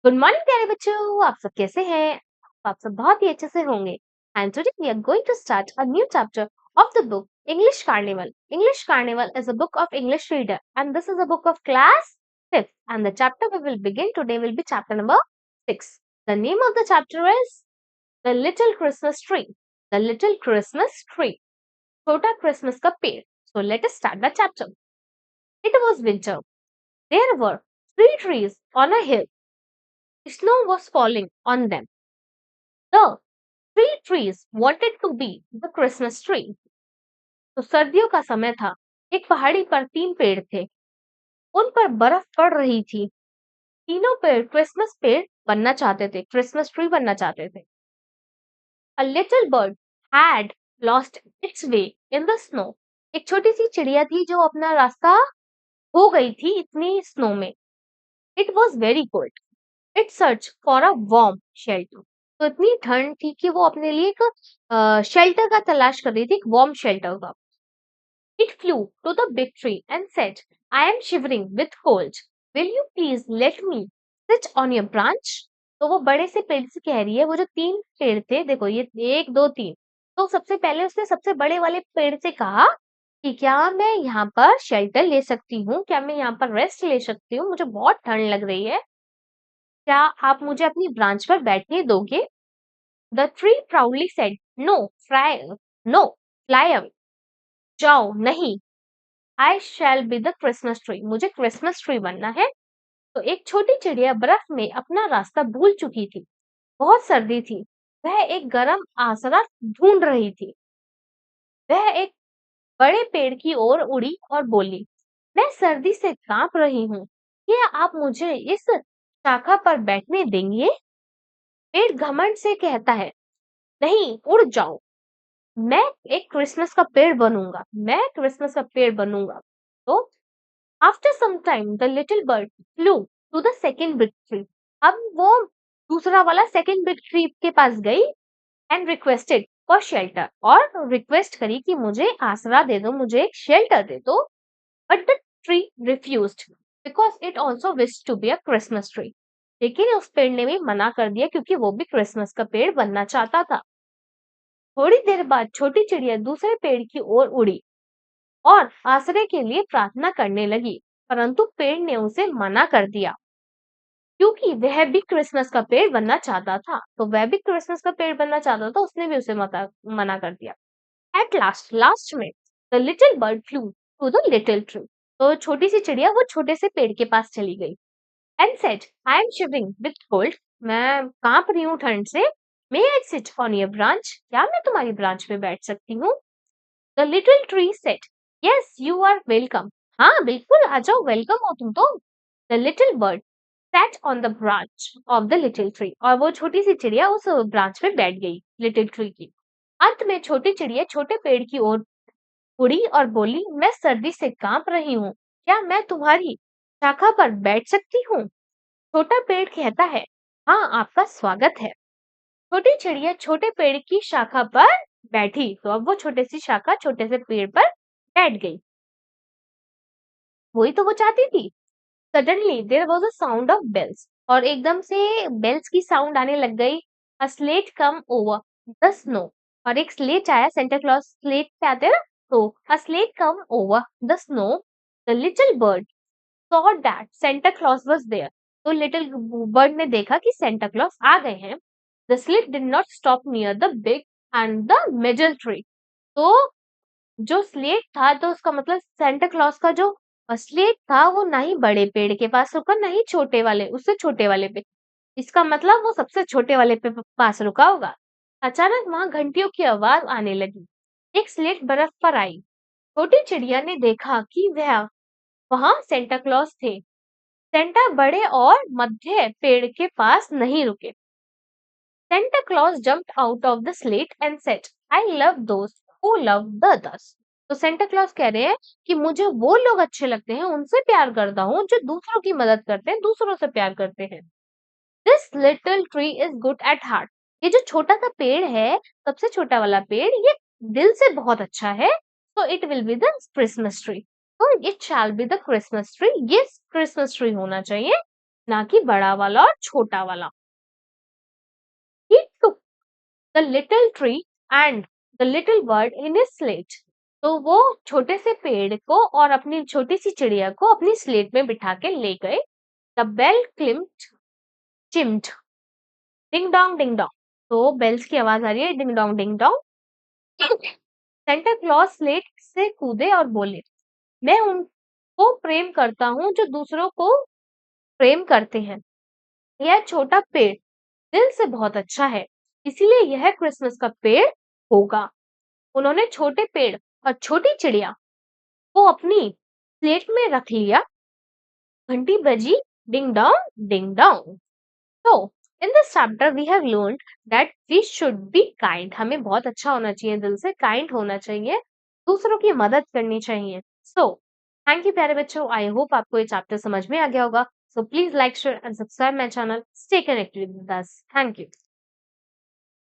Good morning प्यारे बच्चों, आप सब कैसे हैं? आप सब बहुत ही अच्छे से होंगे। And today we are going to start a new chapter of the book English Carnival. English Carnival is a book of English reader, and this is a book of class 5th. And the chapter we will begin today will be chapter number 6. The name of the chapter is The Little Christmas Tree. The Little Christmas Tree. छोटा Christmas का पेड़. So let us start the chapter. It was winter. There were 3 trees on a hill. Snow was falling on them. The 3 trees wanted to be the Christmas tree. तो सर्दियों का समय था। एक पहाड़ी पर 3 पेड़ थे। उन पर बर्फ पड़ रही थी। तीनों पेड़ क्रिसमस पेड़ बनना चाहते थे, क्रिसमस ट्री बनना चाहते थे। A little bird had lost its way in the snow. एक छोटी सी चिड़िया थी जो अपना रास्ता खो गई थी इतनी स्नो में। It was very cold. It searched for a warm shelter. तो इतनी ठंड थी कि वो अपने लिए एक शेल्टर का तलाश कर रही थी, एक वार्म शेल्टर का। It flew to the big tree and said, I am shivering with cold. Will you please let me sit on your branch? तो वो बड़े से पेड़ से कह रही है, वो जो 3 पेड़ थे, देखो ये 1 2 3। तो सबसे पहले उसने सबसे बड़े वाले पेड़ से कहा कि क्या मैं यहाँ पर शेल्टर ले सकती हूँ, क्या मैं यहाँ पर रेस्ट ले सकती हूँ, मुझे बहुत ठंड लग रही है, क्या आप मुझे अपनी ब्रांच पर बैठने दोगे? The tree proudly said, no, fly away. जाओ, नहीं, I shall be the Christmas tree. मुझे क्रिसमस ट्री बनना है। तो एक छोटी चिड़िया बर्फ में अपना रास्ता भूल चुकी थी। बहुत सर्दी थी। वह एक गर्म आसरा ढूंढ रही थी। वह एक बड़े पेड़ की ओर उड़ी और बोली, मैं सर्दी से कांप रही हूँ। क्या आप मुझे इस शाखा पर बैठने देंगे? पेड़ घमंड से कहता है, नहीं, उड़ जाओ। मैं एक क्रिसमस का पेड़ बनूंगा, मैं क्रिसमस का पेड़ बनूंगा। तो after some time the little bird flew to the second big tree. अब वो दूसरा वाला सेकंड बिग ट्री के पास गई एंड रिक्वेस्टेड फॉर शेल्टर, और रिक्वेस्ट करी कि मुझे आसरा दे दो, मुझे एक शेल्टर दे दो। But the tree refused because it also wish to be a Christmas tree. लेकिन उस पेड़ ने भी मना कर दिया क्योंकि वो भी क्रिसमस का पेड़ बनना चाहता था। थोड़ी देर बाद छोटी चिड़िया दूसरे पेड़ की ओर उड़ी और आश्रय के लिए प्रार्थना करने लगी, परंतु पेड़ ने उसे मना कर दिया क्योंकि वह भी क्रिसमस का पेड़ बनना चाहता था। तो वह भी क्रिसमस का पेड़ बनना चाहता था, उसने भी उसे मना कर दिया। एट लास्ट में the little bird flew to the little tree. तो छोटी सी चिड़िया वो छोटे से पेड़ के पास चली गई and said, I am shivering with cold. मैं कांप रही हूँ ठंड से। May I sit on your branch? क्या मैं तुम्हारी ब्रांच पे बैठ सकती हूँ? The little tree said, yes you are welcome. हाँ बिल्कुल, आ जाओ, वेलकम हो तुम तो। The little bird sat on the branch of the little tree। और वो छोटी सी चिड़िया उस ब्रांच पे बैठ गई लिटिल ट्री की। अंत में छोटी चिड़िया छोटे पेड़ की ओर उड़ी और बोली, मैं सर्दी से कांप रही हूँ, क्या मैं तुम्हारी शाखा पर बैठ सकती हूँ? छोटा पेड़ कहता है, हाँ आपका स्वागत है। छोटी चिड़िया छोटे पेड़ की शाखा पर बैठी, तो अब वो छोटे सी शाखा छोटे से पेड़ पर बैठ गई। वही तो वो चाहती थी। Suddenly there was a sound of bells. और एकदम से बेल्स की साउंड आने लग गई। A slate come over the snow. और एक स्लेट आया, सेंटा क्लॉज स्लेट पे आते हैं ना, तो a slate come over the snow. The little bird saw that Santa Claus was there. तो लिटिल बर्ड ने देखा कि सेंटा क्लॉज आ गए हैं। The slate did not stop near the big and the middle tree. तो जो slate था, तो उसका मतलब सेंटा क्लॉज का जो स्लेट था, वो ना ही बड़े पेड़ के पास रुका, ना ही छोटे वाले, उससे छोटे वाले पे। इसका मतलब वो सबसे छोटे वाले पे पास रुका होगा। अचानक वहां घंटियों की आवाज आने लगी। एक स्लेट बर्फ पर आई। छोटी चिड़िया ने देखा कि वह वहां सेंटा क्लॉज थे। सेंटा बड़े और मध्य पेड़ के पास नहीं रुके। Santa Claus jumped out of the slate and said, I love those who love the others. तो सेंटा क्लॉज कह रहे हैं कि मुझे वो लोग अच्छे लगते हैं, उनसे प्यार करता हूँ जो दूसरों की मदद करते हैं, दूसरों से प्यार करते हैं। This little tree is good at heart. ये जो छोटा सा पेड़ है, सबसे छोटा वाला पेड़, ये दिल से बहुत अच्छा है। तो it will be the Christmas tree. तो it shall be the Christmas tree. ये क्रिसमस ट्री होना चाहिए। ना कि बड़ा वाला और छोटा वाला। He took the little tree and the little bird in his slate. तो वो छोटे से पेड़ को और अपनी छोटी सी चिड़िया को अपनी स्लेट में बिठा के ले गए। The bell chimed, ding dong ding dong. तो बेल्स की आवाज आ रही है, ding dong ding dong. Santa Claus slate से कूदे और बोले, मैं उनको प्रेम करता हूँ जो दूसरों को प्रेम करते हैं। यह छोटा पेड़ दिल से बहुत अच्छा है, इसीलिए यह क्रिसमस का पेड़ होगा। उन्होंने छोटे पेड़ और छोटी चिड़िया को अपनी प्लेट में रख लिया। घंटी बजी, ding dong ding dong. So, in this chapter we have learned that we should be kind. हमें बहुत अच्छा होना चाहिए, दिल से काइंड होना चाहिए, दूसरों की मदद करनी चाहिए। So, थैंक यू प्यारे बच्चों। आई होप आपको ये चैप्टर समझ में आ गया होगा। So please like, share and subscribe my channel. Stay connected with us. Thank you.